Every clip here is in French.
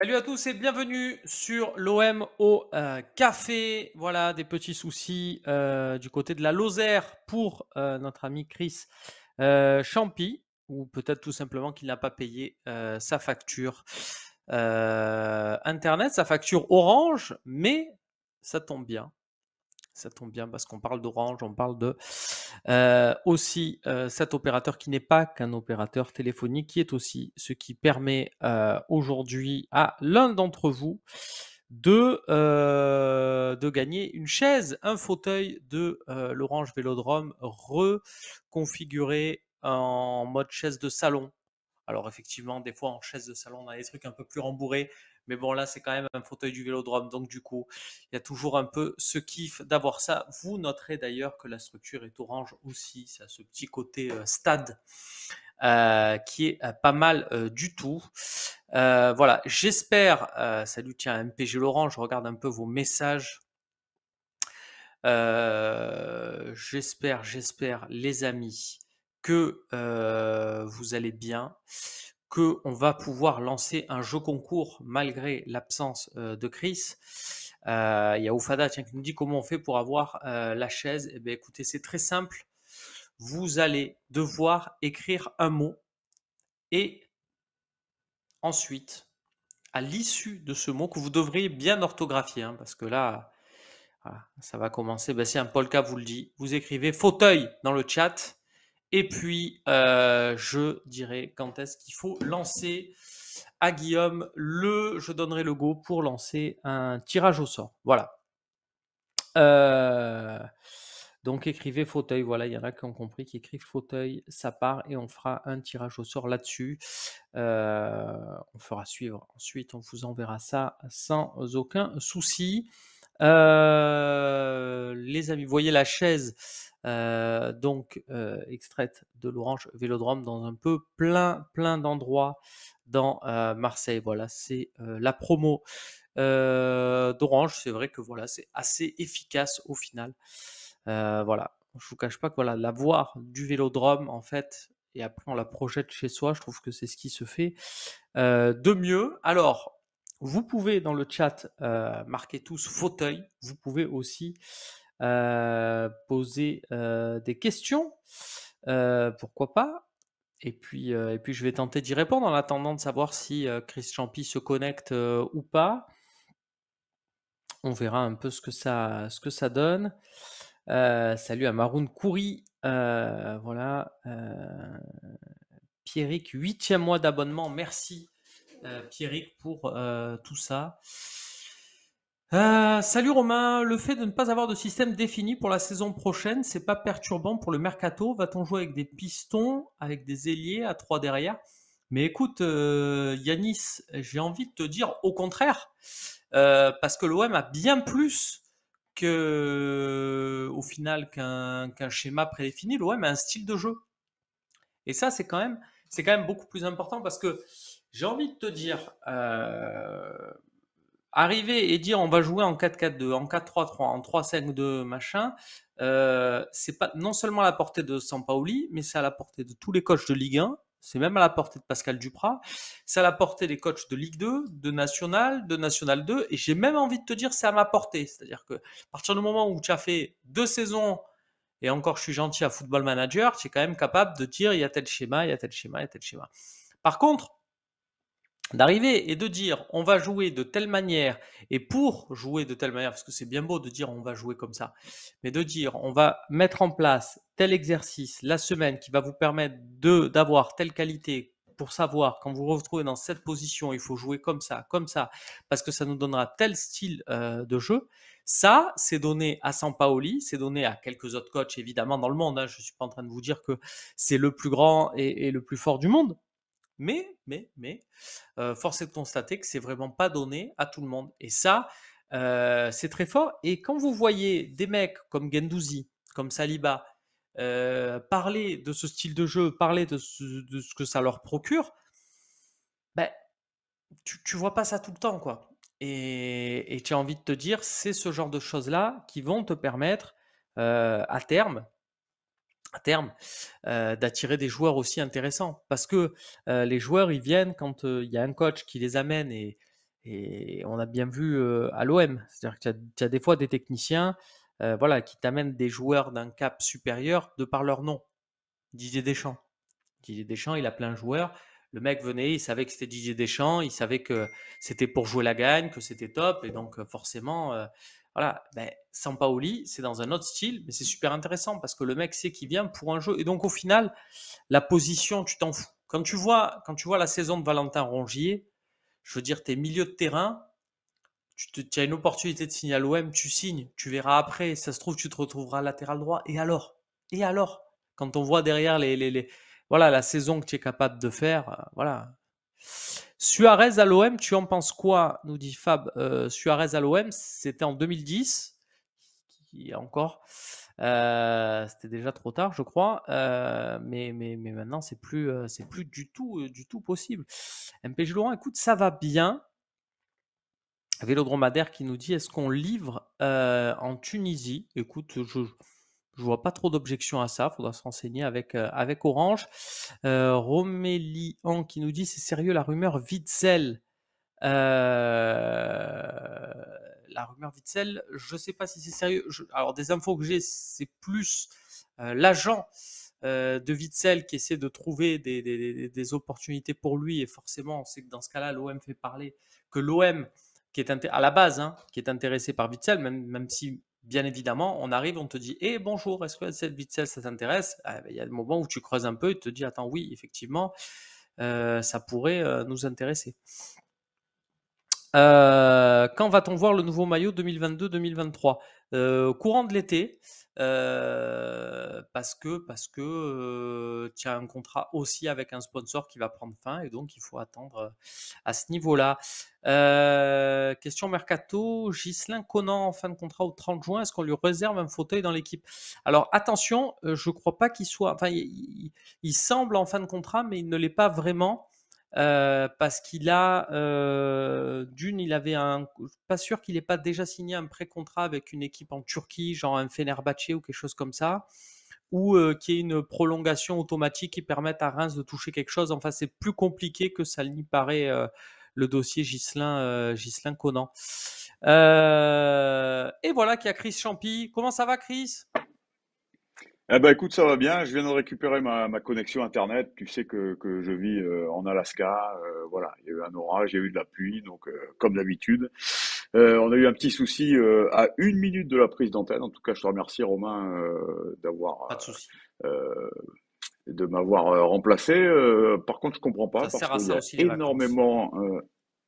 Salut à tous et bienvenue sur l'OM au café. Voilà, des petits soucis du côté de la Lozère pour notre ami Chris Champy, ou peut-être tout simplement qu'il n'a pas payé sa facture Internet, sa facture Orange, mais ça tombe bien. Ça tombe bien parce qu'on parle d'Orange, on parle de aussi cet opérateur qui n'est pas qu'un opérateur téléphonique, qui est aussi ce qui permet aujourd'hui à l'un d'entre vous de gagner une chaise, un fauteuil de l'Orange Vélodrome reconfiguré en mode chaise de salon. Alors effectivement, des fois en chaise de salon, on a des trucs un peu plus rembourrés, mais bon là c'est quand même un fauteuil du Vélodrome, donc du coup il y a toujours un peu ce kiff d'avoir ça. Vous noterez d'ailleurs que la structure est orange aussi, ça a ce petit côté stade qui est pas mal du tout. Voilà, j'espère, salut tiens MPG Laurent, je regarde un peu vos messages. J'espère les amis que vous allez bien, que on va pouvoir lancer un jeu concours malgré l'absence de Chris. Il y a Oufada tiens, qui nous dit comment on fait pour avoir la chaise. Eh bien, écoutez, c'est très simple. Vous allez devoir écrire un mot et ensuite, à l'issue de ce mot que vous devriez bien orthographier, hein, parce que là, voilà, ça va commencer. Ben, si un Polka vous le dit, vous écrivez fauteuil dans le chat. Et puis, je dirai quand est-ce qu'il faut lancer à Guillaume je donnerai le go pour lancer un tirage au sort. Voilà. Euh, donc écrivez fauteuil, voilà, il y en a qui ont compris, qui écrivent fauteuil, ça part et on fera un tirage au sort là-dessus. On fera suivre ensuite, on vous enverra ça sans aucun souci. Les amis, vous voyez la chaise donc extraite de l'Orange Vélodrome dans un peu plein d'endroits dans Marseille. Voilà, c'est la promo d'Orange. C'est vrai que voilà, c'est assez efficace au final. Voilà, je vous cache pas que voilà, la voir du Vélodrome en fait, et après on la projette chez soi. Je trouve que c'est ce qui se fait de mieux. Alors, vous pouvez dans le chat marquer tous fauteuil. Vous pouvez aussi poser des questions. Pourquoi pas? Et puis, je vais tenter d'y répondre en attendant de savoir si Chris Champy se connecte ou pas. On verra un peu ce que ça donne. Salut à Maroun Kouri. Voilà. Pierrick, 8e mois d'abonnement. Merci Pierrick pour tout ça. Salut Romain, le fait de ne pas avoir de système défini pour la saison prochaine, c'est pas perturbant pour le mercato? Va-t-on jouer avec des pistons, avec des ailiers à 3 derrière? Mais écoute, Yanis, j'ai envie de te dire au contraire, parce que l'OM a bien plus au final qu'un schéma prédéfini. L'OM a un style de jeu. Et ça, c'est quand même beaucoup plus important parce que j'ai envie de te dire, arriver et dire on va jouer en 4-4-2, en 4-3-3, en 3-5-2, machin, c'est pas non seulement à la portée de Sampaoli, mais c'est à la portée de tous les coachs de Ligue 1. C'est même à la portée de Pascal Duprat. C'est à la portée des coachs de Ligue 2, de National 2. Et j'ai même envie de te dire, c'est à ma portée. C'est-à-dire que à partir du moment où tu as fait 2 saisons, et encore je suis gentil à Football Manager, tu es quand même capable de dire, il y a tel schéma, il y a tel schéma, il y a tel schéma. Par contre, d'arriver et de dire on va jouer de telle manière, et pour jouer de telle manière, parce que c'est bien beau de dire on va jouer comme ça, mais de dire on va mettre en place tel exercice la semaine qui va vous permettre d'avoir telle qualité pour savoir quand vous vous retrouvez dans cette position, il faut jouer comme ça, parce que ça nous donnera tel style de jeu. Ça, c'est donné à Sampaoli, c'est donné à quelques autres coachs évidemment dans le monde. Hein. Je ne suis pas en train de vous dire que c'est le plus grand et le plus fort du monde, mais force est de constater que c'est vraiment pas donné à tout le monde. Et ça, c'est très fort. Et quand vous voyez des mecs comme Gendouzi, comme Saliba, parler de ce style de jeu, parler de ce que ça leur procure, ben, tu vois pas ça tout le temps, quoi. Et tu as envie de te dire, c'est ce genre de choses-là qui vont te permettre à terme, d'attirer des joueurs aussi intéressants. Parce que les joueurs, ils viennent quand il y a un coach qui les amène Et on a bien vu à l'OM. C'est-à-dire que tu as des fois des techniciens voilà, qui t'amènent des joueurs d'un cap supérieur de par leur nom. Didier Deschamps. Didier Deschamps, il a plein de joueurs. Le mec venait, il savait que c'était Didier Deschamps, il savait que c'était pour jouer la gagne, que c'était top. Et donc, forcément, voilà. Ben, Sampaoli, c'est dans un autre style, mais c'est super intéressant parce que le mec sait qu'il vient pour un jeu. Et donc, au final, la position, tu t'en fous. Quand tu vois la saison de Valentin Rongier, je veux dire, tes milieux de terrain, tu as une opportunité de signer à l'OM, tu signes, tu verras après, ça se trouve, tu te retrouveras latéral droit. Et alors? Et alors? Quand on voit derrière voilà, la saison que tu es capable de faire, voilà. Suarez à l'OM, tu en penses quoi? Nous dit Fab. Suarez à l'OM, c'était en 2010, qui est encore. C'était déjà trop tard, je crois. Mais maintenant, c'est plus du tout possible. MPG Laurent, écoute, ça va bien. Vélodromadaire qui nous dit: est-ce qu'on livre en Tunisie? Écoute, je vois pas trop d'objections à ça. Faudra se renseigner avec Orange. Romélian qui nous dit: c'est sérieux la rumeur Witzel. La rumeur Witzel, je sais pas si c'est sérieux. Alors des infos que j'ai, c'est plus l'agent de Witzel qui essaie de trouver des opportunités pour lui. Et forcément, on sait que dans ce cas-là, l'OM fait parler que l'OM qui est à la base, hein, qui est intéressé par Witzel, même si bien évidemment, on arrive, on te dit: eh bonjour, est-ce que cette Witzel ça t'intéresse? Il y a des moments où tu creuses un peu et tu te dis: attends, oui, effectivement, ça pourrait nous intéresser. Quand va-t-on voir le nouveau maillot 2022-2023? Courant de l'été, parce que tu as un contrat aussi avec un sponsor qui va prendre fin et donc il faut attendre à ce niveau-là. Question mercato, Ghislain Conan en fin de contrat au 30 juin, est-ce qu'on lui réserve un fauteuil dans l'équipe? Alors attention, je ne crois pas qu'il soit, enfin il semble en fin de contrat, mais il ne l'est pas vraiment. Parce qu'il a il avait pas sûr qu'il n'ait pas déjà signé un pré-contrat avec une équipe en Turquie, genre un Fenerbahçe ou quelque chose comme ça, ou qu'il y ait une prolongation automatique qui permette à Reims de toucher quelque chose. Enfin, c'est plus compliqué que ça n'y paraît, le dossier Ghislain Conan. Et voilà qu'il y a Chris Champy. Comment ça va, Chris? Eh ben écoute, ça va bien. Je viens de récupérer ma connexion Internet. Tu sais que je vis en Alaska. Voilà, il y a eu un orage, il y a eu de la pluie, donc comme d'habitude. On a eu un petit souci à 1 minute de la prise d'antenne. En tout cas, je te remercie Romain Pas de souci. euh, de m'avoir remplacé. Par contre, je comprends pas Ça parce sert à qu'il y ça a aussi les vacances.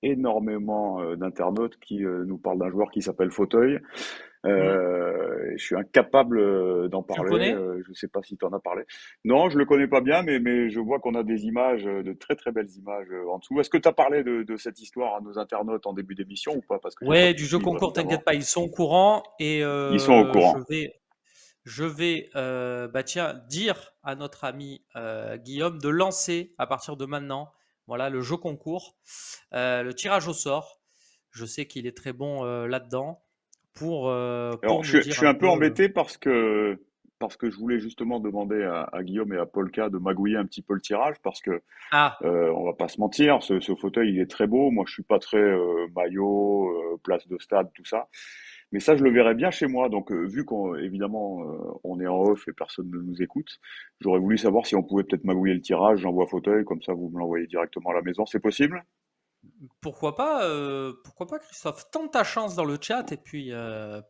énormément d'internautes qui nous parlent d'un joueur qui s'appelle Fauteuil. Hmm. Je suis incapable d'en Tu le parler. connais? Je ne sais pas si tu en as parlé. Non, je le connais pas bien, mais je vois qu'on a des images, de très très belles images en dessous. Est-ce que tu as parlé de cette histoire à nos internautes en début d'émission ou pas? Parce que j'ai pas Ouais, pu du jeu suivre, concours, t'inquiète évidemment. pas, ils sont au courant et Ils sont au je courant. vais, bah tiens, dire à notre ami Guillaume de lancer à partir de maintenant, voilà, le jeu concours, le tirage au sort. Je sais qu'il est très bon là-dedans Alors, pour nous je dire suis un un peu peu. embêté parce que je voulais justement demander à Guillaume et à Polka de magouiller un petit peu le tirage parce que Ah, on va pas se mentir, ce fauteuil il est très beau. Moi, je suis pas très maillot, place de stade, tout ça. Mais ça, je le verrais bien chez moi. Donc, vu qu'on évidemment on est en off et personne ne nous écoute, j'aurais voulu savoir si on pouvait peut-être magouiller le tirage. J'envoie fauteuil, comme ça vous me l'envoyez directement à la maison. C'est possible? pourquoi pas, Christophe? Tente ta chance dans le chat et puis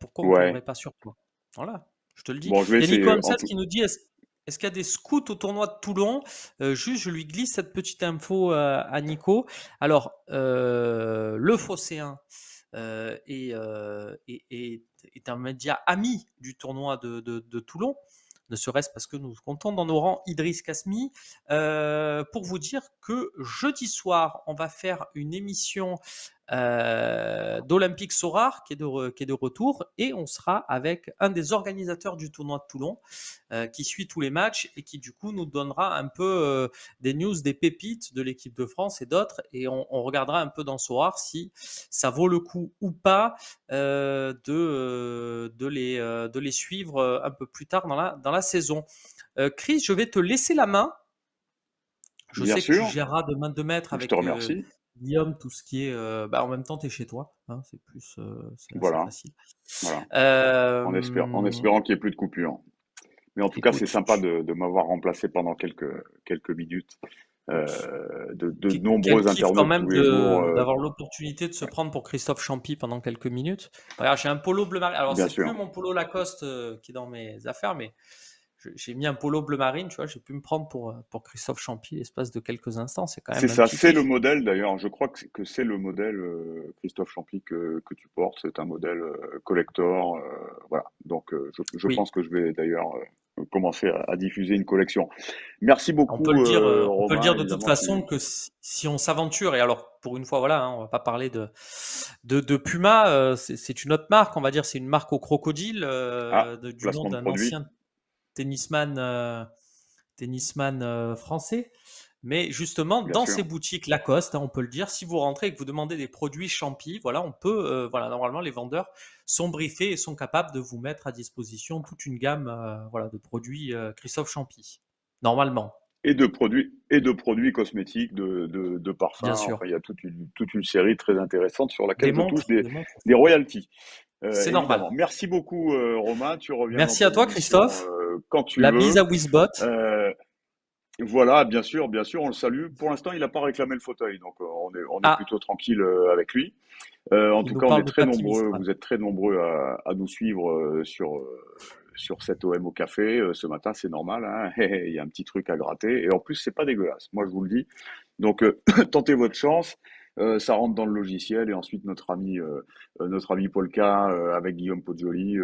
pourquoi on tomberait Ouais. pas sur toi? Voilà, je te le dis. Bon, je vais Il y a Nico essayer. En Hamsat tout. qui nous dit est-ce qu'il y a des scouts au tournoi de Toulon? Juste, je lui glisse cette petite info à Nico. Alors, le Phocéen est un média ami du tournoi de Toulon, ne serait-ce parce que nous comptons dans nos rangs Idriss Kasmi, pour vous dire que jeudi soir, on va faire une émission d'Olympique Sorar qui est de retour et on sera avec un des organisateurs du tournoi de Toulon qui suit tous les matchs et qui du coup nous donnera un peu des news, des pépites de l'équipe de France et d'autres et on regardera un peu dans Sorar si ça vaut le coup ou pas de les suivre un peu plus tard dans la saison. Chris, je vais te laisser la main. Je Bien sais que tu sûr. géreras de main de maître Je te avec remercie. Guillaume, tout ce qui est, en même temps, tu es chez toi, hein, c'est plus, c'est assez Voilà, facile. voilà. En Euh, espérant qu'il n'y ait plus de coupure. Mais en tout cas, c'est Écoute, sympa de m'avoir remplacé pendant quelques minutes. De quel nombreux kiff quand internautes même tous les jours, d'avoir l'opportunité de se ouais, prendre pour Christophe Champy pendant quelques minutes. Regarde, j'ai un polo bleu marine. Alors, bien c'est plus sûr. mon polo Lacoste qui est dans mes affaires, mais j'ai mis un polo bleu marine, tu vois, j'ai pu me prendre pour Christophe Champy l'espace de quelques instants. C'est quand C'est même un ça, petit c'est le kiff. modèle d'ailleurs. Je crois que c'est le modèle Christophe Champy que tu portes. C'est un modèle collector. Voilà. Donc je Oui, pense que je vais d'ailleurs commencer à diffuser une collection. Merci beaucoup on peut le Romain. dire de toute Évidemment, façon que si on s'aventure, et alors pour une fois, voilà, hein, on va pas parler de Puma, c'est une autre marque, on va dire, c'est une marque au crocodile Ah, du nom placement de d'un produit, ancien tennisman, tennisman français. Mais justement, bien dans ces sûr. boutiques Lacoste, hein, on peut le dire, si vous rentrez et que vous demandez des produits Champy, voilà, on peut, voilà, normalement les vendeurs sont briefés et sont capables de vous mettre à disposition toute une gamme, voilà, de produits Christophe Champy. Normalement, Et de produits cosmétiques, de bien parfums. Enfin, sûr. il y a toute une série très intéressante sur laquelle je touche des, Des montres des aussi. royalties. C'est Évidemment. normal. Merci beaucoup, Romain. Tu reviens dans Merci à ton toi, émission Christophe. quand tu La bise veux. à Wizbot. Euh, voilà, bien sûr, on le salue. Pour l'instant, il n'a pas réclamé le fauteuil, donc on est Ah, plutôt tranquille avec lui. En il tout nous cas, on parle est de très Paty nombreux, Mistral. vous êtes très nombreux à nous suivre sur cet OM au café. Ce matin, c'est normal, hein. Il y a un petit truc à gratter. Et en plus, c'est pas dégueulasse. Moi, je vous le dis. Donc, tentez votre chance. Ça rentre dans le logiciel et ensuite notre ami Polka avec Guillaume Poggioli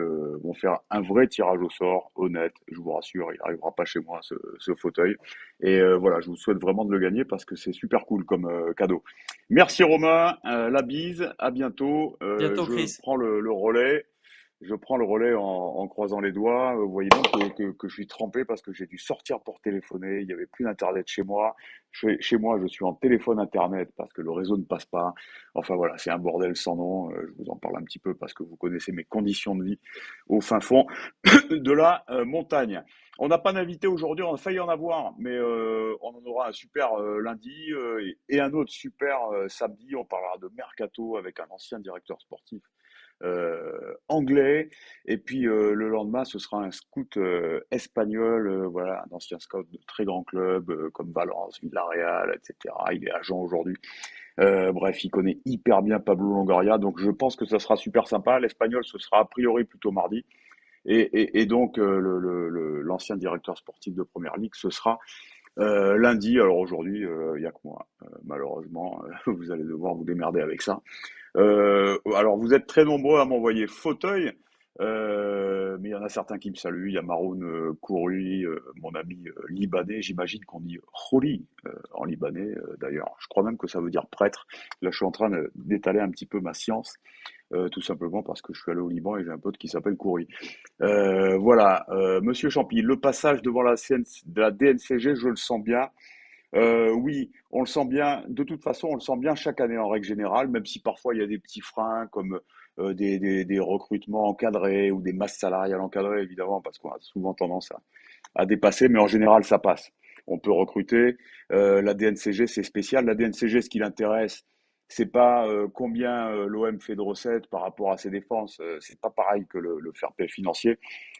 vont faire un vrai tirage au sort, honnête. Je vous rassure, il n'arrivera pas chez moi ce fauteuil. Et voilà, je vous souhaite vraiment de le gagner parce que c'est super cool comme cadeau. Merci Romain, la bise, à bientôt. Bientôt, Je Chris. prends le relais. Je prends le relais en croisant les doigts. Vous voyez bien que je suis trempé parce que j'ai dû sortir pour téléphoner. Il n'y avait plus d'internet chez moi. Chez moi, je suis en téléphone internet parce que le réseau ne passe pas. Enfin voilà, c'est un bordel sans nom. Je vous en parle un petit peu parce que vous connaissez mes conditions de vie au fin fond de la montagne. On n'a pas d'invité aujourd'hui, on a failli en avoir, mais on en aura un super lundi et un autre super samedi. On parlera de mercato avec un ancien directeur sportif anglais. Et puis le lendemain, ce sera un scout espagnol, voilà, un ancien scout de très grands clubs comme Valence, Villarreal, etc. Il est agent aujourd'hui. Bref, il connaît hyper bien Pablo Longoria, donc je pense que ça sera super sympa. L'espagnol, ce sera a priori plutôt mardi. Et donc, l'ancien directeur sportif de Première Ligue, ce sera lundi. Alors aujourd'hui, il n'y a que moi. Malheureusement, vous allez devoir vous démerder avec ça. Alors, vous êtes très nombreux à m'envoyer fauteuil, mais il y en a certains qui me saluent. Il y a Maroun Kouri, mon ami libanais. J'imagine qu'on dit Khoury en libanais, d'ailleurs. Je crois même que ça veut dire prêtre. Là, je suis en train d'étaler un petit peu ma science, tout simplement parce que je suis allé au Liban et j'ai un pote qui s'appelle Kouri. Voilà, Monsieur Champy, le passage devant de la DNCG, je le sens bien. Oui, on le sent bien. De toute façon, on le sent bien chaque année en règle générale, même si parfois il y a des petits freins comme des recrutements encadrés ou des masses salariales encadrées, évidemment, parce qu'on a souvent tendance à dépasser, mais en général, ça passe. On peut recruter. La DNCG, c'est spécial. La DNCG, ce qui l'intéresse, c'est pas combien l'OM fait de recettes par rapport à ses dépenses. C'est pas pareil que le fair play financier.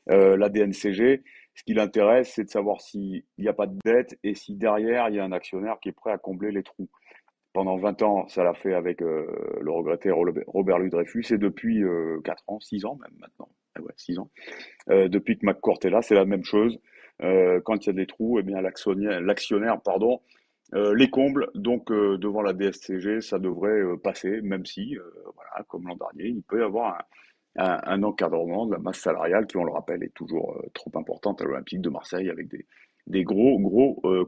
La DNCG, ce qui l'intéresse, c'est de savoir s'il n'y a pas de dette et si derrière, il y a un actionnaire qui est prêt à combler les trous. Pendant 20 ans, ça l'a fait avec le regretté Robert Louis Dreyfus et depuis 4 ans, 6 ans même maintenant. Ah ouais, 6 ans. Depuis que McCourt est là, c'est la même chose. Quand il y a des trous, eh bien l'actionnaire, pardon, les comble. Donc devant la DSCG, ça devrait passer, même si, voilà, comme l'an dernier, il peut y avoir un encadrement de la masse salariale qui, on le rappelle, est toujours trop importante à l'Olympique de Marseille avec des gros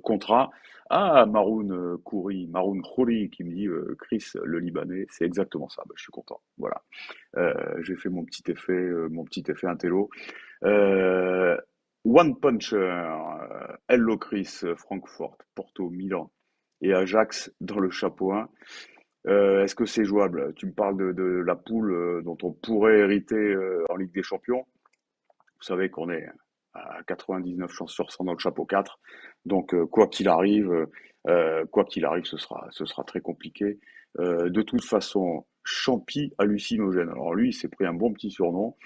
contrats. Ah, Maroun Khouri qui me dit Chris, le Libanais, c'est exactement ça. Ben, je suis content. Voilà. J'ai fait mon petit effet intello. Euh, One Puncher, Hello Chris, Francfort, Porto, Milan et Ajax dans le chapeau 1. Est-ce que c'est jouable? Tu me parles de la poule dont on pourrait hériter en Ligue des Champions. Vous savez qu'on est à 99 chances sur 100 dans le chapeau 4. Donc, quoi qu'il arrive, Quoi qu'il arrive, ce sera très compliqué. De toute façon, Champi hallucinogène. Alors lui, il s'est pris un bon petit surnom.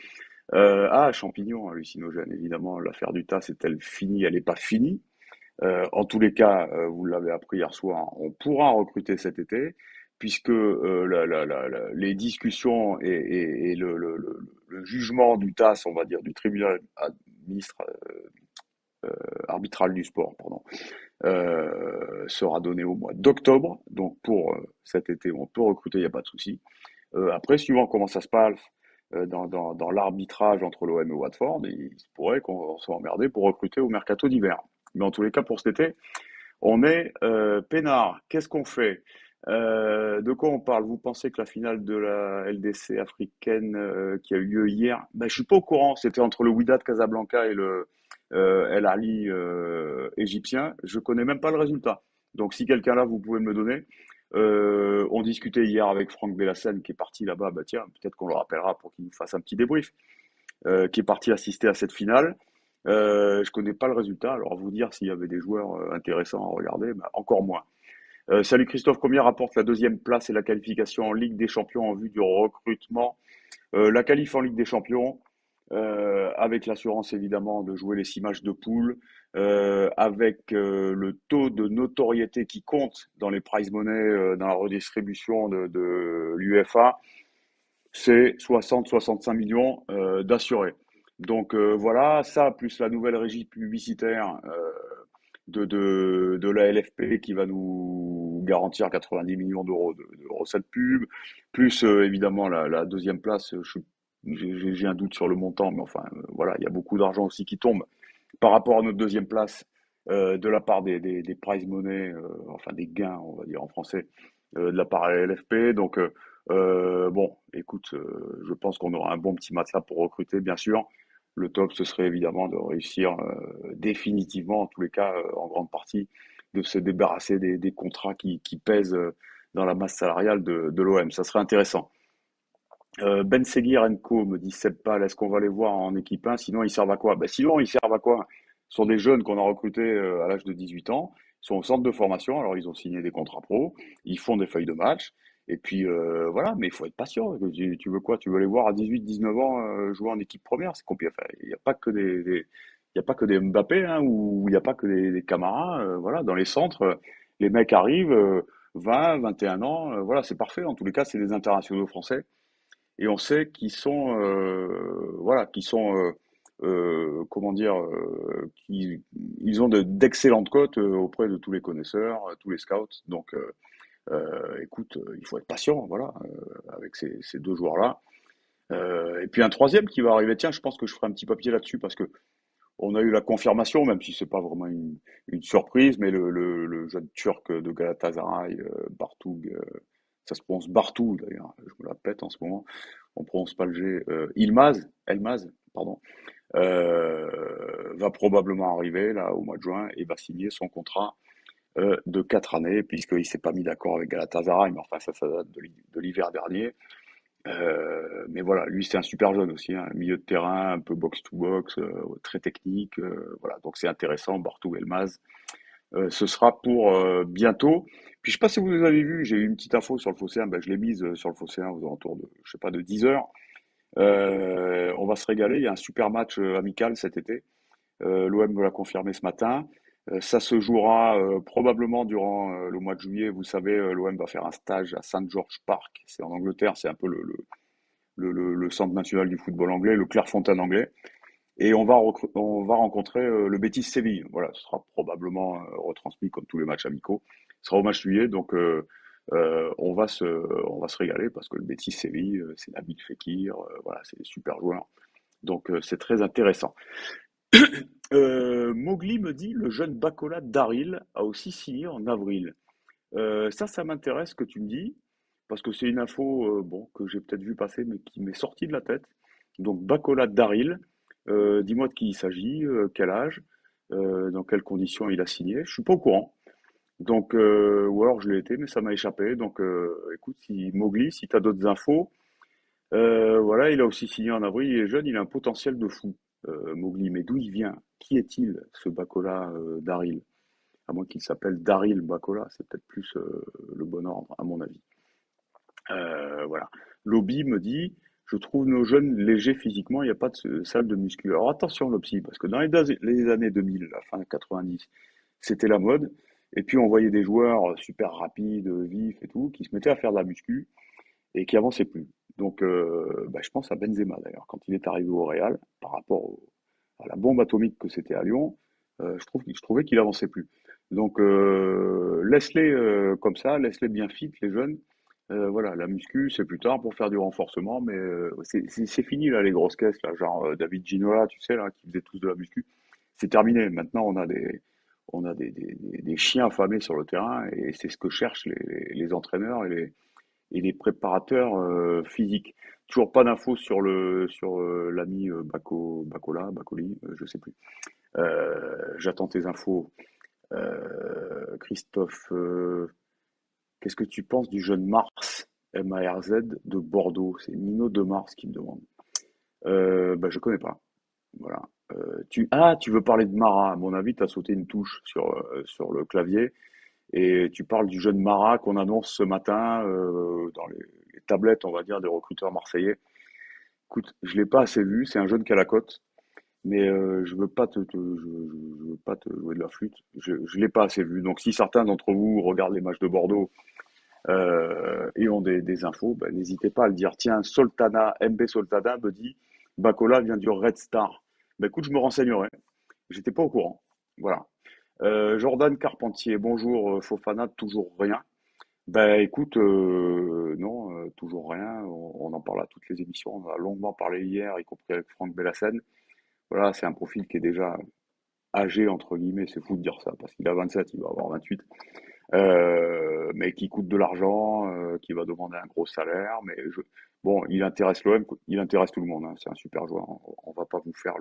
Champignon hallucinogène, évidemment, l'affaire du TAS est-elle finie? Elle n'est pas finie. En tous les cas, vous l'avez appris hier soir, on pourra recruter cet été, puisque les discussions et le jugement du TAS, on va dire, du tribunal arbitral du sport, pardon, sera donné au mois d'octobre. Donc pour cet été, on peut recruter, il n'y a pas de souci. Après, suivant comment ça se passe dans l'arbitrage entre l'OM et Watford, il se pourrait qu'on soit emmerdé pour recruter au mercato d'hiver. Mais en tous les cas, pour cet été, on est peinard. Qu'est-ce qu'on fait? De quoi on parle? Vous pensez que la finale de la LDC africaine qui a eu lieu hier, ben, je suis pas au courant. C'était entre le Wydad Casablanca et le El Ahly égyptien. Je connais même pas le résultat. Donc si quelqu'un là, vous pouvez me le donner. On discutait hier avec Franck Bellassène qui est parti là-bas. Bah tiens, peut-être qu'on le rappellera pour qu'il nous fasse un petit débrief. Qui est parti assister à cette finale. Je connais pas le résultat, alors vous dire s'il y avait des joueurs intéressants à regarder, bah, encore moins. Salut Christophe, combien rapporte la deuxième place et la qualification en Ligue des Champions en vue du recrutement? La qualif en Ligue des Champions, avec l'assurance évidemment de jouer les 6 matchs de poule, avec le taux de notoriété qui compte dans les prize money, dans la redistribution de l'UEFA, c'est 60-65 millions d'assurés. Donc voilà, ça plus la nouvelle régie publicitaire de la LFP qui va nous garantir 90 millions d'euros de recettes pub, plus évidemment la deuxième place, j'ai un doute sur le montant, mais enfin voilà, il y a beaucoup d'argent aussi qui tombe par rapport à notre deuxième place de la part des prize money, enfin des gains, on va dire en français, de la part de la LFP. Donc bon, écoute, je pense qu'on aura un bon petit match là pour recruter, bien sûr. Le top, ce serait évidemment de réussir définitivement, en tous les cas, en grande partie, de se débarrasser des contrats qui pèsent dans la masse salariale de l'OM. Ça serait intéressant. Ben Seguir Co me dit Seb Pal, est-ce qu'on va les voir en équipe 1? Sinon, ils servent à quoi? Ben, sinon, ils servent à quoi? Ce sont des jeunes qu'on a recrutés à l'âge de 18 ans. Ils sont au centre de formation. Alors, ils ont signé des contrats pro. Ils font des feuilles de match. Et puis, voilà. Mais il faut être patient. Tu veux quoi? Tu veux les voir à 18, 19 ans jouer en équipe première? C'est compliqué. Enfin, il n'y a pas que il y a pas que des Mbappé, hein, ou il n'y a pas que des Camara. Voilà. Dans les centres, les mecs arrivent, 20, 21 ans. Voilà, c'est parfait. En tous les cas, c'est des internationaux français et on sait qu'ils sont voilà qu'ils sont comment dire ils ont d'excellentes cotes auprès de tous les connaisseurs, tous les scouts. Donc écoute, il faut être patient, voilà, avec ces deux joueurs-là. Et puis un troisième qui va arriver. Tiens, je pense que je ferai un petit papier là-dessus parce que on a eu la confirmation, même si c'est pas vraiment une surprise, mais le jeune turc de Galatasaray, Bartug, ça se prononce Bartou d'ailleurs, je me la pète en ce moment, on prononce pas le G, Elmaz, pardon, va probablement arriver là au mois de juin et va signer son contrat de 4 années, puisqu'il s'est pas mis d'accord avec Galatasaray, mais enfin ça date de l'hiver dernier. Mais voilà, lui c'est un super jeune aussi, hein, milieu de terrain, un peu box-to-box, très technique, voilà, donc c'est intéressant, Bartou Elmaz. Ce sera pour bientôt. Puis je sais pas si vous avez vu, j'ai eu une petite info sur le Phocéen, ben, je l'ai mise sur le Phocéen aux alentours de, je sais pas, de 10 heures. On va se régaler, il y a un super match amical cet été. L'OM me l'a confirmé ce matin. Ça se jouera probablement durant le mois de juillet. Vous savez, l'OM va faire un stage à St. George Park. C'est en Angleterre, c'est un peu le centre national du football anglais, le Clairefontaine anglais. Et on va rencontrer le Betis Séville. Voilà, ce sera probablement retransmis comme tous les matchs amicaux. Ce sera au match juillet, donc on va se régaler parce que le Betis Séville, c'est Nabil Fekir, voilà, c'est des super joueurs. Donc c'est très intéressant. Mowgli me dit le jeune Bacola Daril a aussi signé en avril. Ça m'intéresse ce que tu me dis, parce que c'est une info bon, que j'ai peut-être vu passer, mais qui m'est sortie de la tête. Donc Bacola Daril, dis-moi de qui il s'agit, quel âge, dans quelles conditions il a signé. Je suis pas au courant. Donc, ou alors je l'ai été, mais ça m'a échappé. Donc, écoute, si Mowgli, si tu as d'autres infos, voilà, il a aussi signé en avril, il est jeune, il a un potentiel de fou, Mowgli. Mais d'où il vient? Qui est-il, ce Bacola Daril? à moins qu'il s'appelle Daryl Bacola, c'est peut-être plus le bon ordre, à mon avis. Voilà. Lobby me dit, je trouve nos jeunes légers physiquement, il n'y a pas de salle de muscu. Alors attention, Lobby, parce que dans les années 2000, la fin 90, c'était la mode. Et puis on voyait des joueurs super rapides, vifs et tout, qui se mettaient à faire de la muscu et qui avançaient plus. Donc bah, je pense à Benzema d'ailleurs, quand il est arrivé au Real, par rapport à la bombe atomique que c'était à Lyon, je trouvais qu'il avançait plus. Donc laisse-les comme ça, laisse-les bien fit, les jeunes. Voilà, la muscu, c'est plus tard pour faire du renforcement, mais c'est fini là, les grosses caisses, là, genre David Ginola, tu sais, là, qui faisait tous de la muscu. C'est terminé. Maintenant, on a des chiens affamés sur le terrain et c'est ce que cherchent les entraîneurs et les préparateurs physiques. Toujours pas d'infos sur l'ami Bacola, Bacoli, je sais plus. J'attends tes infos. Christophe, qu'est-ce que tu penses du jeune Mars, Marz de Bordeaux? C'est Nino de Mars qui me demande. Bah, je connais pas. Voilà. Tu veux parler de Mara. À mon avis, tu as sauté une touche sur le clavier. Et tu parles du jeune Mara qu'on annonce ce matin dans les tablettes, on va dire, des recruteurs marseillais. Écoute, je l'ai pas assez vu. C'est un jeune qui a la cote, mais je veux pas je veux pas te jouer de la flûte. Je l'ai pas assez vu. Donc, si certains d'entre vous regardent les matchs de Bordeaux et ont des infos, ben, n'hésitez pas à le dire. Tiens, MB Soltana me dit, Bacola vient du Red Star. Ben, écoute, je me renseignerai. J'étais pas au courant. Voilà. Jordan Carpentier, bonjour Fofana, toujours rien. Ben écoute, non, toujours rien. On en parle à toutes les émissions. On en a longuement parlé hier, y compris avec Franck Bellassène. Voilà, c'est un profil qui est déjà âgé, entre guillemets. C'est fou de dire ça, parce qu'il a 27, il va avoir 28. Mais qui coûte de l'argent, qui va demander un gros salaire. Bon, il intéresse l'OM, il intéresse tout le monde, hein. C'est un super joueur. On va pas vous faire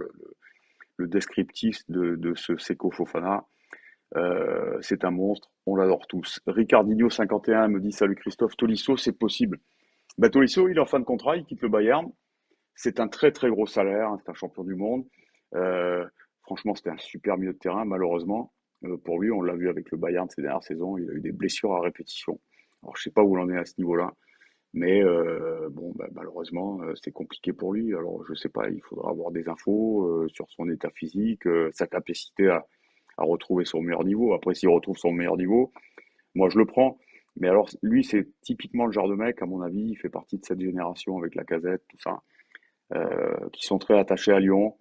le descriptif de ce Seko Fofana. C'est un monstre, on l'adore tous. Ricardinho 51 me dit salut Christophe, Tolisso c'est possible. Bah, Tolisso il est en fin de contrat, il quitte le Bayern. C'est un très très gros salaire, hein, c'est un champion du monde. Euh, Franchement c'était un super milieu de terrain, malheureusement. Pour lui, on l'a vu avec le Bayern ces dernières saisons, il a eu des blessures à répétition. Alors je sais pas où on en est à ce niveau-là, mais bon bah, malheureusement c'est compliqué pour lui. Alors je sais pas, il faudra avoir des infos sur son état physique, sa capacité à retrouver son meilleur niveau. Après, s'il retrouve son meilleur niveau, moi je le prends. Mais alors, lui, c'est typiquement le genre de mec, à mon avis, il fait partie de cette génération avec la Lacazette, tout ça, qui sont très attachés à Lyon.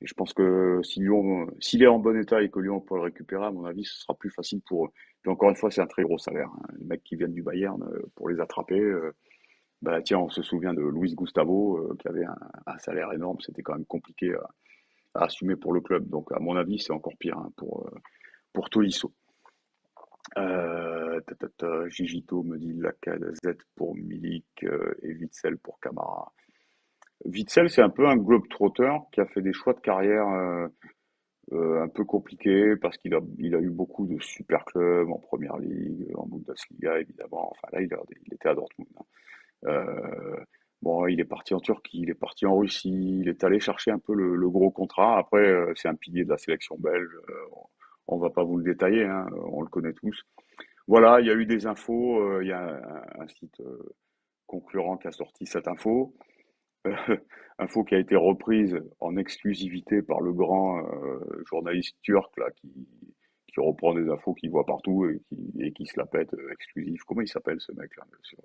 Et je pense que si Lyon, s'il est en bon état et que Lyon peut le récupérer, à mon avis, ce sera plus facile pour eux. Puis encore une fois, c'est un très gros salaire, hein. Les mecs qui viennent du Bayern pour les attraper, bah tiens, on se souvient de Luis Gustavo qui avait un salaire énorme. C'était quand même compliqué à assumer pour le club. Donc, à mon avis, c'est encore pire hein, pour Tolisso. Gigito me dit Lacazette pour Milik et Witsel pour Camara. Witsel, c'est un peu un globe-trotter qui a fait des choix de carrière un peu compliqués parce qu'il a eu beaucoup de super clubs en première ligue, en Bundesliga évidemment. Enfin là, il était à Dortmund, hein. Bon, il est parti en Turquie, il est parti en Russie, il est allé chercher un peu le gros contrat. Après, c'est un pilier de la sélection belge. On va pas vous le détailler, hein, on le connaît tous. Voilà, il y a eu des infos. Il y a un site concurrent qui a sorti cette info. Info qui a été reprise en exclusivité par le grand journaliste turc là, qui reprend des infos qu'il voit partout et qui se la pète exclusif. Comment il s'appelle ce mec là sur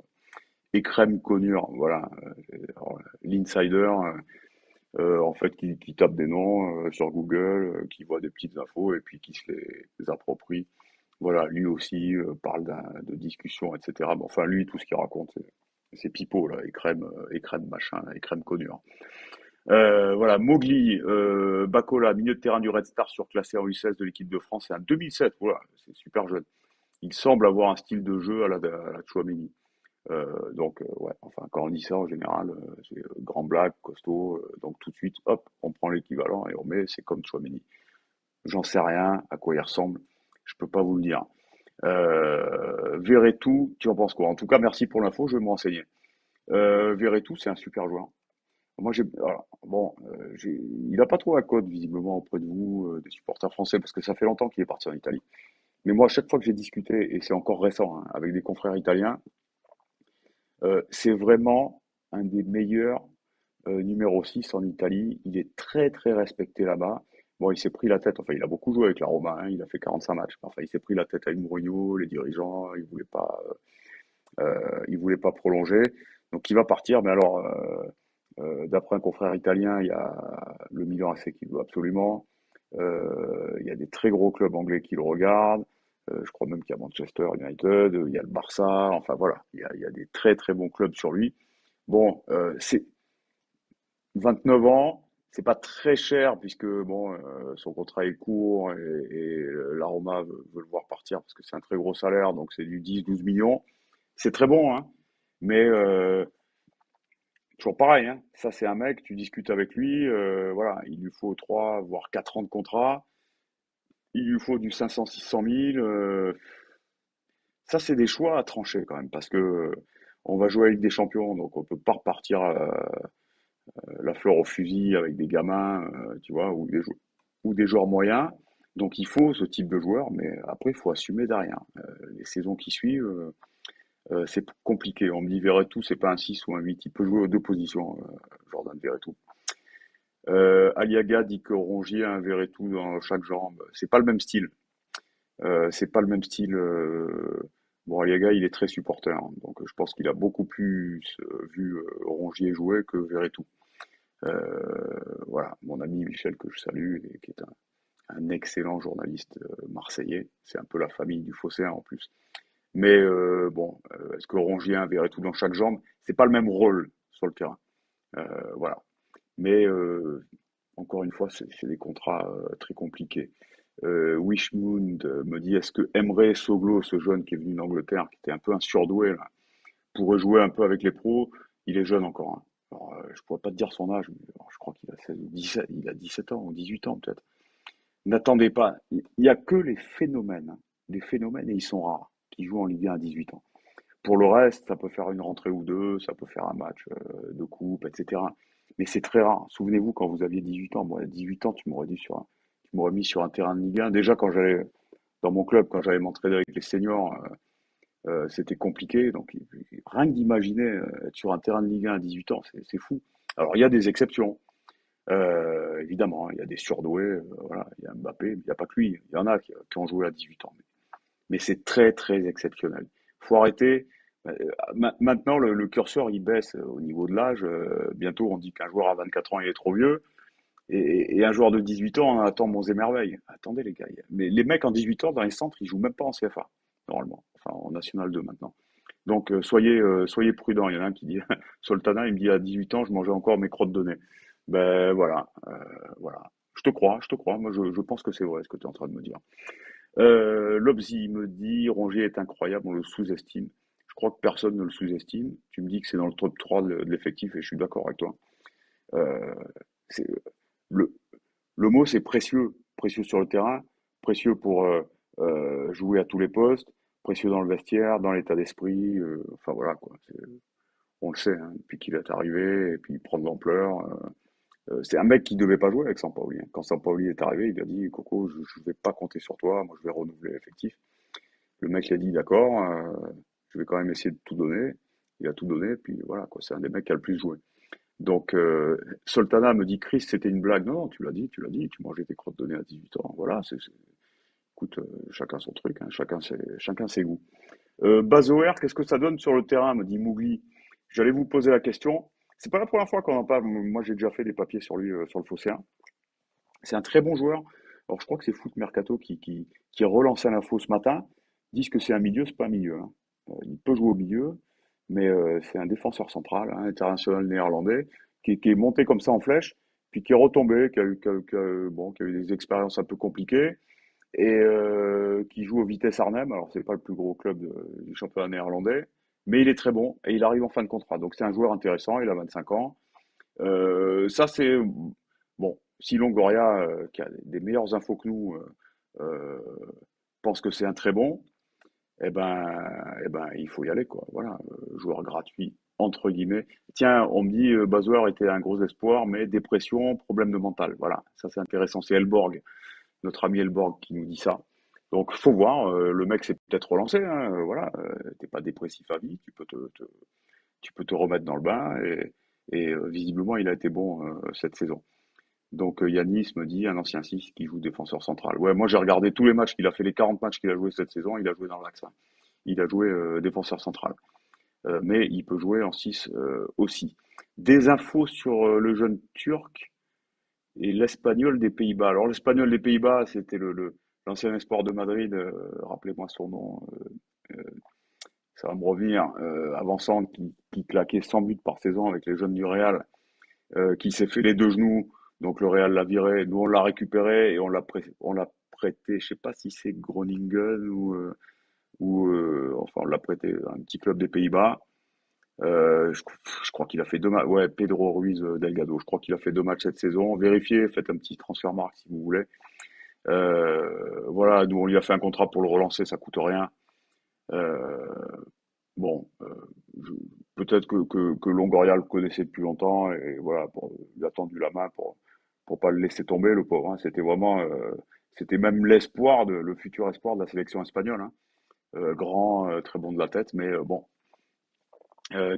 Ekrem Konur, voilà, l'insider, en fait, qui tape des noms sur Google, qui voit des petites infos et puis qui se les approprie. Voilà, lui aussi parle de discussion, etc. Mais enfin, lui, tout ce qu'il raconte, c'est pipeau, là, Ekrem machin, là, Ekrem Konur. Voilà, Mowgli, Bacola, milieu de terrain du Red Star surclassé en U16 de l'équipe de France, c'est un 2007, voilà, c'est super jeune. Il semble avoir un style de jeu à la Tchouaméni. Donc, ouais, enfin, quand on dit ça, en général, c'est grand blague, costaud, donc tout de suite, hop, on prend l'équivalent et on met, c'est comme Tchouaméni. J'en sais rien, à quoi il ressemble, je peux pas vous le dire. Verretou, tu en penses quoi? En tout cas, merci pour l'info, je vais me renseigner. Verretou, c'est un super joueur. Moi, bon, il a pas trop la cote, visiblement, auprès de vous, des supporters français, parce que ça fait longtemps qu'il est parti en Italie. Mais moi, à chaque fois que j'ai discuté, et c'est encore récent, hein, avec des confrères italiens, c'est vraiment un des meilleurs numéro 6 en Italie. Il est très très respecté là-bas. Bon, il s'est pris la tête, enfin il a beaucoup joué avec la Roma, hein, il a fait 45 matchs. Enfin, il s'est pris la tête avec Mourinho, les dirigeants, il voulait pas prolonger. Donc il va partir, mais alors d'après un confrère italien, il y a le Milan AC qui le veut absolument. Il y a des très gros clubs anglais qui le regardent. Je crois même qu'il y a Manchester United, il y a le Barça, enfin voilà, il y a des très très bons clubs sur lui. Bon, c'est 29 ans, c'est pas très cher puisque bon, son contrat est court et la Roma veut le voir partir parce que c'est un très gros salaire, donc c'est du 10-12 millions. C'est très bon, hein. Mais toujours pareil, hein. Ça, c'est un mec, tu discutes avec lui, voilà, il lui faut 3 voire 4 ans de contrat. Il lui faut du 500-600 000. Ça, c'est des choix à trancher quand même parce que on va jouer avec des champions, donc on peut pas repartir la fleur au fusil avec des gamins, tu vois, ou des joueurs moyens. Donc il faut ce type de joueur, mais après, il faut assumer derrière. Les saisons qui suivent, c'est compliqué. On me dit Verretou, c'est pas un 6 ou un 8. Il peut jouer aux deux positions, Jordan Verretou. Aliaga dit que Rongier a un Verretou dans chaque jambe. C'est pas le même style. C'est pas le même style. Bon, Aliaga, il est très supporter, hein, donc je pense qu'il a beaucoup plus vu Rongier jouer que Verretou. Voilà, mon ami Michel que je salue, et qui est un excellent journaliste marseillais. C'est un peu la famille du Phocéen en plus. Mais bon, est-ce que Rongier verrait tout dans chaque jambe? C'est pas le même rôle sur le terrain. Voilà. Mais encore une fois, c'est des contrats très compliqués. Wishmund me dit, est-ce que Emre Soglo, ce jeune qui est venu d'Angleterre, qui était un peu un surdoué, là, pourrait jouer un peu avec les pros? Il est jeune encore, hein. Alors, je pourrais pas te dire son âge, mais alors, je crois qu'il a 16 ou 17, il a 17 ans ou 18 ans peut-être. N'attendez pas, il n'y a que les phénomènes, hein. Les phénomènes, et ils sont rares, qui jouent en Ligue 1 à 18 ans. Pour le reste, ça peut faire une rentrée ou deux, ça peut faire un match de coupe, etc. Mais c'est très rare. Souvenez-vous, quand vous aviez 18 ans, moi, à 18 ans, tu m'aurais mis sur un terrain de Ligue 1. Déjà, quand j'allais dans mon club, quand j'allais m'entraîner avec les seniors, c'était compliqué. Donc, rien que d'imaginer être sur un terrain de Ligue 1 à 18 ans, c'est fou. Alors, il y a des exceptions. Évidemment, hein, il y a des surdoués, voilà, il y a Mbappé, mais il n'y a pas que lui. Il y en a qui ont joué à 18 ans. Mais c'est très, très exceptionnel. Faut arrêter. Maintenant, le curseur, il baisse au niveau de l'âge. Bientôt, on dit qu'un joueur à 24 ans, il est trop vieux. Et un joueur de 18 ans, on attend monts et merveilles. Attendez, les gars. Mais les mecs en 18 ans, dans les centres, ils jouent même pas en CFA, normalement. Enfin, en National 2 maintenant. Donc, soyez prudents. Il y en a un qui dit, Soltana, il me dit à 18 ans, je mangeais encore mes crottes de nez. Ben voilà, voilà. Je te crois. Moi, je pense que c'est vrai ce que tu es en train de me dire. Lobzy me dit, Rongier est incroyable, on le sous-estime. Je crois que personne ne le sous-estime. Tu me dis que c'est dans le top 3 de l'effectif et je suis d'accord avec toi. Euh, c'est, le, le mot, c'est précieux. Précieux sur le terrain, précieux pour jouer à tous les postes, précieux dans le vestiaire, dans l'état d'esprit. Enfin voilà, quoi. On le sait, hein, depuis qu'il est arrivé, et puis il prend de l'ampleur. C'est un mec qui devait pas jouer avec Sampaoli, hein. Quand Sampaoli est arrivé, il lui a dit, Coco, je ne vais pas compter sur toi, moi je vais renouveler l'effectif. Le mec il a dit, d'accord, je vais quand même essayer de tout donner. Il a tout donné, puis voilà, quoi. C'est un des mecs qui a le plus joué. Donc, Soltana me dit, Chris, c'était une blague. Non, non, tu l'as dit, tu mangeais tes crottes de nez à 18 ans. Voilà, écoute, chacun son truc, hein, chacun ses goûts. Bazoer, qu'est-ce que ça donne sur le terrain, me dit Mougli. J'allais vous poser la question. C'est pas la première fois qu'on en parle. Moi, j'ai déjà fait des papiers sur lui, sur le Phocéen. C'est un très bon joueur. Alors, je crois que c'est Foot Mercato qui a relancé l'info ce matin. Ils disent que c'est un milieu, c'est pas un milieu, hein. Il peut jouer au milieu, mais c'est un défenseur central, hein, international néerlandais, qui est monté comme ça en flèche, puis qui est retombé, bon, qui a eu des expériences un peu compliquées, et qui joue au Vitesse Arnhem. Alors, c'est pas le plus gros club du championnat néerlandais, mais il est très bon, et il arrive en fin de contrat. Donc, c'est un joueur intéressant, il a 25 ans. Ça, c'est bon. Si Longoria, qui a des meilleures infos que nous, euh, pense que c'est un très bon, eh ben, il faut y aller, quoi. Voilà, joueur gratuit entre guillemets. Tiens, on me dit Bazoer était un gros espoir, mais dépression, problème de mental. Voilà, ça c'est intéressant. C'est Elborg, notre ami Elborg, qui nous dit ça. Donc, faut voir. Le mec s'est peut-être relancé. Hein, voilà, t'es pas dépressif à vie. Tu peux te remettre dans le bain. Et visiblement, il a été bon cette saison. Donc, Yanis me dit un ancien 6 qui joue défenseur central. Ouais, moi j'ai regardé tous les matchs qu'il a fait, les 40 matchs qu'il a joué cette saison. Il a joué dans l'axe, hein. Il a joué défenseur central. Mais il peut jouer en 6 aussi. Des infos sur le jeune Turc et l'Espagnol des Pays-Bas. Alors l'Espagnol des Pays-Bas, c'était l'ancien espoir de Madrid, rappelez-moi son nom, ça va me revenir, avançant, qui claquait 100 buts par saison avec les jeunes du Real, qui s'est fait les deux genoux, donc le Real l'a viré, nous on l'a récupéré et on l'a prêté, je sais pas si c'est Groningen enfin on l'a prêté à un petit club des Pays-Bas. Euh, je, je crois qu'il a fait deux matchs. Ouais, Pedro Ruiz Delgado. Je crois qu'il a fait deux matchs cette saison. Vérifiez, faites un petit transfert marque si vous voulez. Voilà, nous on lui a fait un contrat pour le relancer, ça coûte rien. Euh, bon, je- peut-être que Longoria le connaissait depuis longtemps et voilà, il a tendu la main pour pas le laisser tomber, le pauvre. Hein. C'était vraiment, c'était même le futur espoir de la sélection espagnole. Hein. Grand, très bon de la tête, mais bon,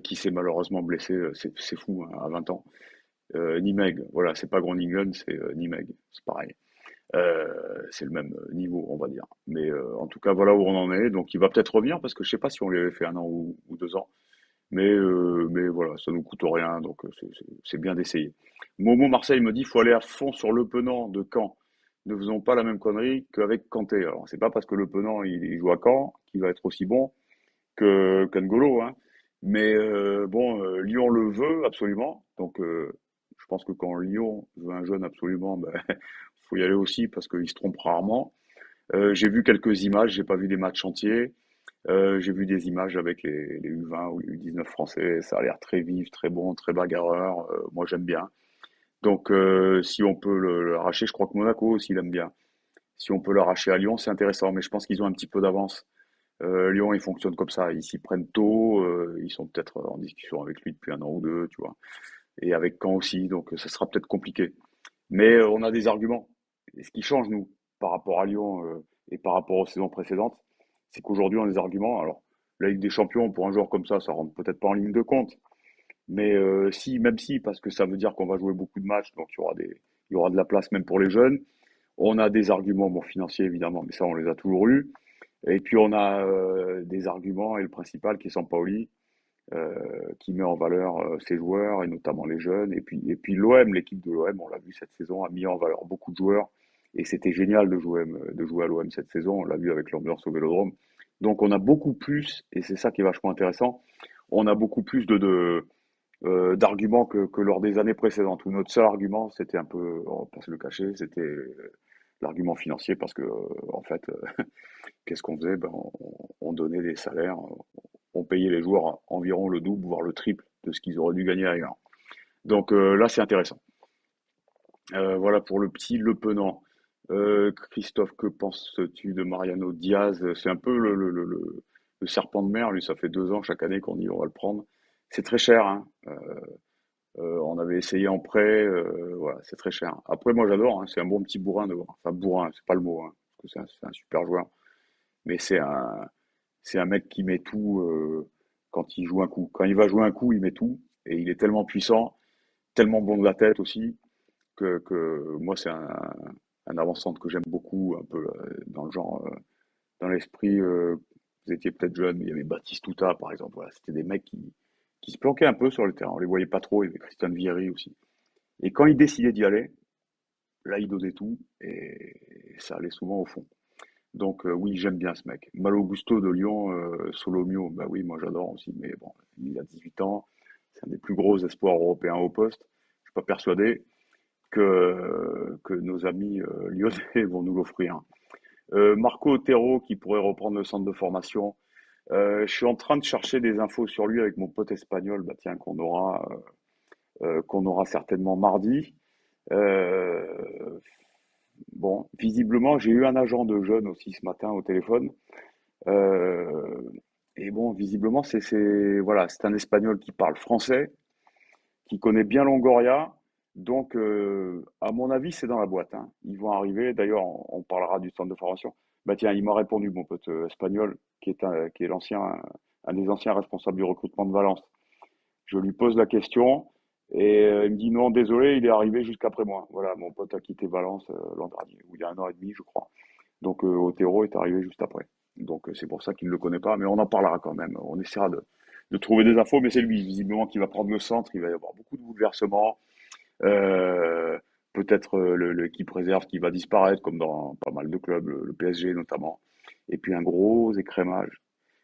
qui s'est malheureusement blessé, c'est fou, hein, à 20 ans. Nimeg, voilà, c'est pas Groningen, c'est Nimeg, c'est pareil. C'est le même niveau, on va dire. Mais en tout cas, voilà où on en est. Donc il va peut-être revenir parce que je sais pas si on lui avait fait un an ou 2 ans. Mais voilà, ça nous coûte rien, donc c'est bien d'essayer. Momo Marseille me dit il faut aller à fond sur Le Penant de Caen. Ne faisons pas la même connerie qu'avec Kanté. Alors c'est pas parce que Le Penant il joue à Caen qu'il va être aussi bon que qu'Angolo, hein. Mais bon, Lyon le veut absolument. Donc je pense que quand Lyon veut un jeune absolument, ben, faut y aller aussi parce qu'il se trompe rarement. J'ai vu quelques images, j'ai pas vu des matchs entiers. J'ai vu des images avec les U20 ou les U19 français. Ça a l'air très vif, très bon, très bagarreur. Moi j'aime bien. Donc si on peut l'arracher, je crois que Monaco aussi l'aime bien. Si on peut l'arracher à Lyon, c'est intéressant. Mais je pense qu'ils ont un petit peu d'avance. Lyon, ils fonctionnent comme ça. Ils s'y prennent tôt. Ils sont peut-être en discussion avec lui depuis un an ou deux, tu vois. Et avec Caen aussi. Donc, ça sera peut-être compliqué. Mais on a des arguments. Et ce qui change, nous, par rapport à Lyon et par rapport aux saisons précédentes, c'est qu'aujourd'hui, on a des arguments. Alors, la Ligue des Champions, pour un joueur comme ça rentre peut-être pas en ligne de compte. Mais si, même si, parce que ça veut dire qu'on va jouer beaucoup de matchs. Donc, il y aura de la place même pour les jeunes. On a des arguments, bon, financiers évidemment, mais ça, on les a toujours eus. Et puis on a des arguments, et le principal qui est Sampaoli, qui met en valeur ses joueurs, et notamment les jeunes. Et puis l'OM, l'équipe de l'OM, on l'a vu cette saison, a mis en valeur beaucoup de joueurs. Et c'était génial de jouer à l'OM cette saison, on l'a vu avec l'ambiance au Vélodrome. Donc on a beaucoup plus, et c'est ça qui est vachement intéressant, on a beaucoup plus d'arguments que lors des années précédentes, où notre seul argument, c'était un peu, on va pas se le cacher, c'était l'argument financier, parce que en fait, qu'est-ce qu'on faisait? Ben, on donnait des salaires, on payait les joueurs environ le double, voire le triple de ce qu'ils auraient dû gagner ailleurs. Donc là, c'est intéressant. Voilà pour le petit Le Penant. Christophe, que penses-tu de Mariano Diaz? C'est un peu le serpent de mer, lui, ça fait 2 ans chaque année qu'on dit on va le prendre. C'est très cher, hein. On avait essayé en prêt, voilà, c'est très cher. Après, moi j'adore, hein, c'est un bon petit bourrin de voir. Enfin, bourrin, c'est pas le mot, hein, parce que c'est un super joueur. Mais c'est un mec qui met tout quand il joue un coup. Quand il va jouer un coup, il met tout. Et il est tellement puissant, tellement bon de la tête aussi, que moi, c'est un avant-centre que j'aime beaucoup, un peu dans le genre, dans l'esprit. Vous étiez peut-être jeune, mais il y avait Baptiste Touta, par exemple. Voilà, c'était des mecs qui se planquaient un peu sur le terrain. On les voyait pas trop. Il y avait Christian Vieri aussi. Et quand il décidait d'y aller, là, il donnait tout. Et ça allait souvent au fond. Donc oui, j'aime bien ce mec. Malo Gusto de Lyon, Solomio, bah oui, moi j'adore aussi, mais bon, il a 18 ans, c'est un des plus gros espoirs européens au poste. Je suis pas persuadé que nos amis lyonnais vont nous l'offrir. Marco Otero qui pourrait reprendre le centre de formation. Je suis en train de chercher des infos sur lui avec mon pote espagnol, bah tiens, qu'on aura certainement mardi. Euh, bon, visiblement, j'ai eu un agent de jeunes aussi ce matin au téléphone. Euh, et bon, visiblement, voilà, c'est un Espagnol qui parle français, qui connaît bien Longoria. Donc, à mon avis, c'est dans la boîte, hein. Ils vont arriver. D'ailleurs, on parlera du centre de formation. Bah tiens, il m'a répondu, mon pote espagnol, qui est un des anciens responsables du recrutement de Valence. Je lui pose la question et il me dit non, désolé, il est arrivé jusqu'après moi. Voilà, mon pote a quitté Valence l'an dernier, ou il y a un an et demi, je crois. Donc Otero est arrivé juste après. Donc c'est pour ça qu'il ne le connaît pas, mais on en parlera quand même. On essaiera de trouver des infos, mais c'est lui visiblement qui va prendre le centre. Il va y avoir beaucoup de bouleversements. Euh, Peut-être l'équipe réserve qui va disparaître, comme dans pas mal de clubs, le PSG notamment. Et puis un gros écrémage.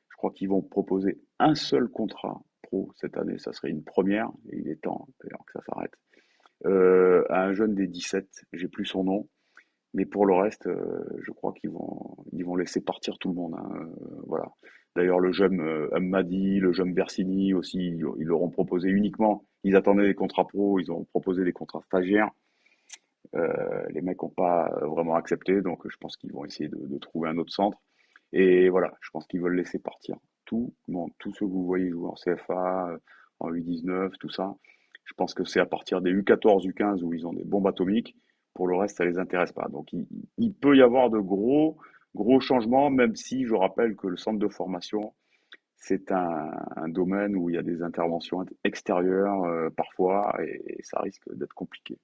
Je crois qu'ils vont proposer un seul contrat pro cette année. Ça serait une première, et il est temps d'ailleurs que ça s'arrête. À un jeune des 17, j'ai plus son nom, mais pour le reste, je crois qu'ils vont laisser partir tout le monde, hein, voilà. D'ailleurs, le jeune Amadi, le jeune Versini aussi, ils leur ont proposé uniquement. Ils attendaient des contrats pro, ils ont proposé des contrats stagiaires. Les mecs n'ont pas vraiment accepté, donc je pense qu'ils vont essayer de trouver un autre centre. Et voilà, je pense qu'ils veulent laisser partir tout le monde, tous ceux que vous voyez jouer en CFA, en U19, tout ça. Je pense que c'est à partir des U14, U15 où ils ont des bombes atomiques. Pour le reste, ça les intéresse pas. Donc il peut y avoir de gros changements, même si je rappelle que le centre de formation, c'est un domaine où il y a des interventions extérieures parfois et ça risque d'être compliqué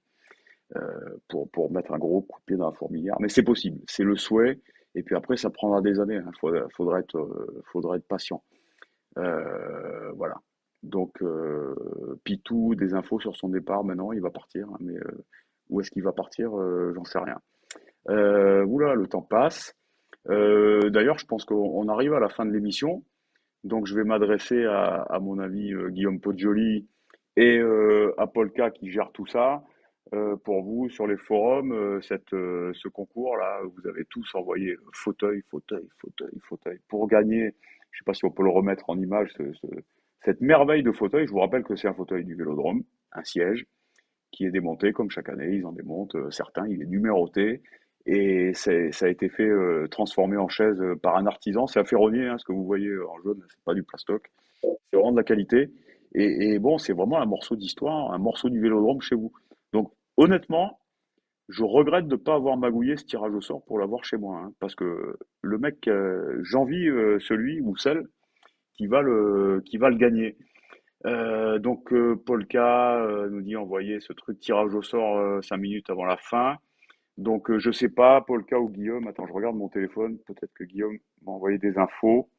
pour mettre un gros coup de pied dans la fourmilière. Mais c'est possible, c'est le souhait. Et puis après, ça prendra des années. Il faudra être patient. Voilà. Donc, Pitou, des infos sur son départ maintenant, il va partir. Hein, mais où est-ce qu'il va partir j'en sais rien. Oula, le temps passe. D'ailleurs, je pense qu'on arrive à la fin de l'émission. Donc, je vais m'adresser à mon ami Guillaume Poggioli et à Polka qui gère tout ça. Pour vous, sur les forums, ce concours-là, vous avez tous envoyé fauteuil, fauteuil, fauteuil, fauteuil pour gagner. Je ne sais pas si on peut le remettre en image, cette merveille de fauteuil. Je vous rappelle que c'est un fauteuil du Vélodrome, un siège qui est démonté comme chaque année. Ils en démontent certains, il est numéroté. Et ça a été fait, transformé en chaise par un artisan. C'est un ferronnier, hein, ce que vous voyez en jaune, c'est pas du plastoc. C'est vraiment de la qualité. Et bon, c'est vraiment un morceau d'histoire, un morceau du Vélodrome chez vous. Donc, honnêtement, je regrette de ne pas avoir magouillé ce tirage au sort pour l'avoir chez moi, hein, parce que le mec, j'envie celui ou celle qui va le gagner. Donc, Polka nous dit envoyer ce truc tirage au sort 5 minutes avant la fin. Donc, je sais pas, Polka ou Guillaume. Attends, je regarde mon téléphone. Peut-être que Guillaume m'a envoyé des infos.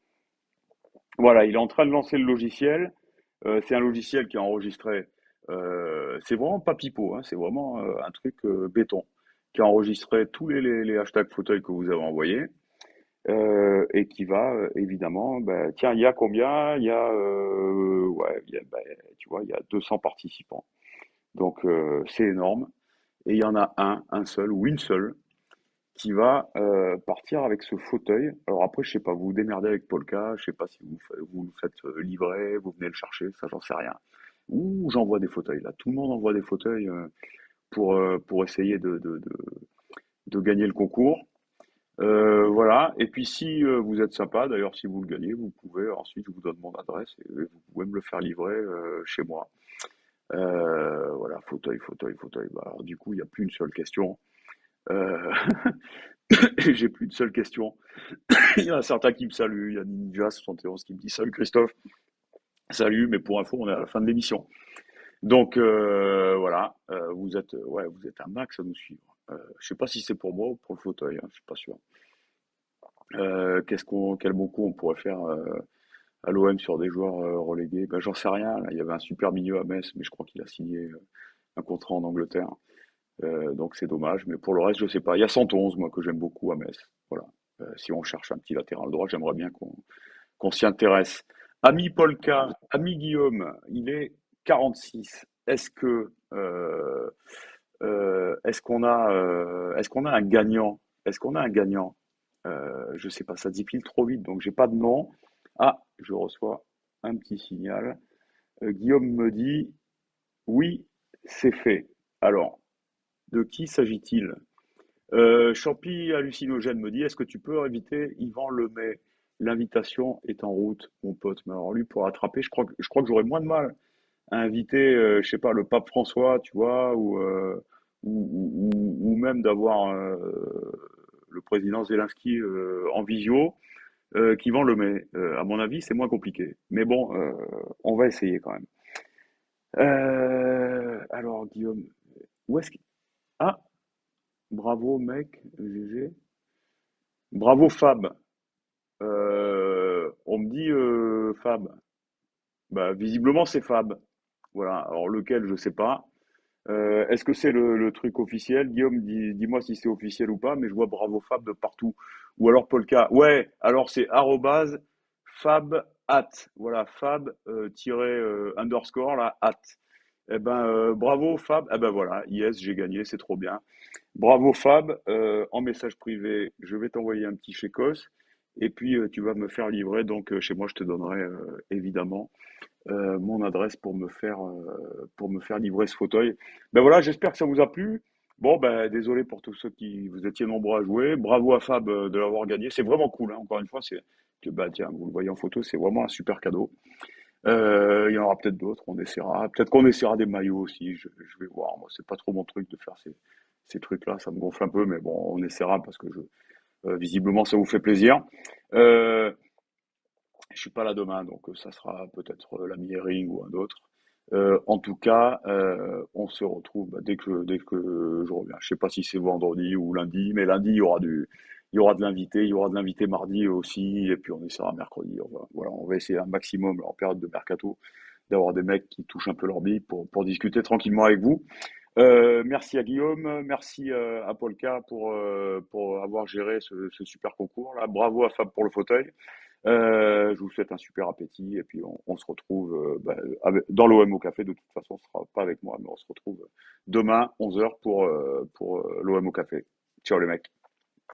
Voilà, il est en train de lancer le logiciel. C'est un logiciel qui est enregistré. C'est vraiment pas pipeau, hein, c'est vraiment un truc béton, qui a enregistré tous les hashtags fauteuil que vous avez envoyés et qui va évidemment, bah, tiens, il y a combien? Il y a, ouais, bah, tu vois, il y a 200 participants. Donc c'est énorme. Et il y en a un seul ou une seule qui va partir avec ce fauteuil. Alors après, je sais pas, vous vous démerdez avec Polka, je sais pas si vous le faites livrer, vous venez le chercher, ça j'en sais rien. Ouh, j'envoie des fauteuils là. Tout le monde envoie des fauteuils pour essayer de gagner le concours. Voilà. Et puis si vous êtes sympa, d'ailleurs si vous le gagnez, vous pouvez ensuite, je vous donne mon adresse et vous pouvez me le faire livrer chez moi. Voilà, fauteuil, fauteuil, fauteuil. Bah, alors du coup, il n'y a plus une seule question. Euh, J'ai plus de seule question. Il y en a certains qui me saluent. Il y a Ninja71 qui me dit salut Christophe. Salut, mais pour info, on est à la fin de l'émission. Donc voilà, vous êtes un max à nous suivre. Je sais pas si c'est pour moi ou pour le fauteuil, hein, je suis pas sûr. Quel bon coup on pourrait faire à l'OM sur des joueurs relégués? Ben, j'en sais rien. Là, il y avait un super milieu à Metz, mais je crois qu'il a signé un contrat en Angleterre. Donc c'est dommage, mais pour le reste, je sais pas. Il y a 111, moi, que j'aime beaucoup à Metz. Voilà. Si on cherche un petit latéral droit, j'aimerais bien qu'on s'y intéresse. Ami Polka, ami Guillaume, il est 46. Est-ce qu'on a un gagnant? Est-ce qu'on a un gagnant? Je sais pas, ça défile trop vite, donc j'ai pas de nom. Ah, je reçois un petit signal. Guillaume me dit oui, c'est fait. Alors, de qui s'agit-il? Champi hallucinogène me dit est-ce que tu peux inviter Yvan Lemay? L'invitation est en route, mon pote. Mais alors lui, pour attraper, je crois que j'aurais moins de mal à inviter, je sais pas, le pape François, tu vois, ou même d'avoir le président Zelensky en visio, qui vend le mets. À mon avis, c'est moins compliqué. Mais bon, on va essayer quand même. Alors, Guillaume, où est-ce que... Ah, bravo mec, GG. Bravo Fab. On me dit Fab. Bah, visiblement, c'est Fab. Voilà. Alors, lequel, je sais pas. Est-ce que c'est le truc officiel? Guillaume, dis-moi si c'est officiel ou pas, mais je vois Bravo Fab de partout. Ou alors Polka. Ouais, alors c'est arrobase Fab at. Voilà, Fab underscore là, at. Eh ben, bravo Fab. Eh ben voilà, yes, j'ai gagné, c'est trop bien. Bravo Fab. En message privé, je vais t'envoyer un petit chécos. Et puis, tu vas me faire livrer. Donc, chez moi, je te donnerai évidemment mon adresse pour me faire livrer ce fauteuil. Ben voilà, j'espère que ça vous a plu. Bon, ben désolé pour tous ceux qui vous étiez nombreux à jouer. Bravo à Fab de l'avoir gagné. C'est vraiment cool, hein. Encore une fois, c'est que bah tiens, vous le voyez en photo, c'est vraiment un super cadeau. Il y en aura peut-être d'autres, on essaiera. Peut-être qu'on essaiera des maillots aussi. Je vais voir. Moi, c'est pas trop mon truc de faire ces trucs-là. Ça me gonfle un peu, mais bon, on essaiera parce que visiblement, ça vous fait plaisir. Euh, je suis pas là demain, donc ça sera peut-être l'ami Herring ou un autre. En tout cas, on se retrouve bah, dès que je reviens. Je sais pas si c'est vendredi ou lundi, mais lundi il y aura de l'invité, il y aura de l'invité mardi aussi, et puis on essaiera mercredi. Voilà, on va essayer un maximum là, en période de mercato d'avoir des mecs qui touchent un peu leur bille pour discuter tranquillement avec vous. Merci à Guillaume, merci à Polka pour avoir géré ce super concours là. Bravo à Fab pour le fauteuil. Je vous souhaite un super appétit et puis on se retrouve dans l'OM au café. De toute façon, ce sera pas avec moi, mais on se retrouve demain 11 heures pour l'OM au café. Ciao les mecs.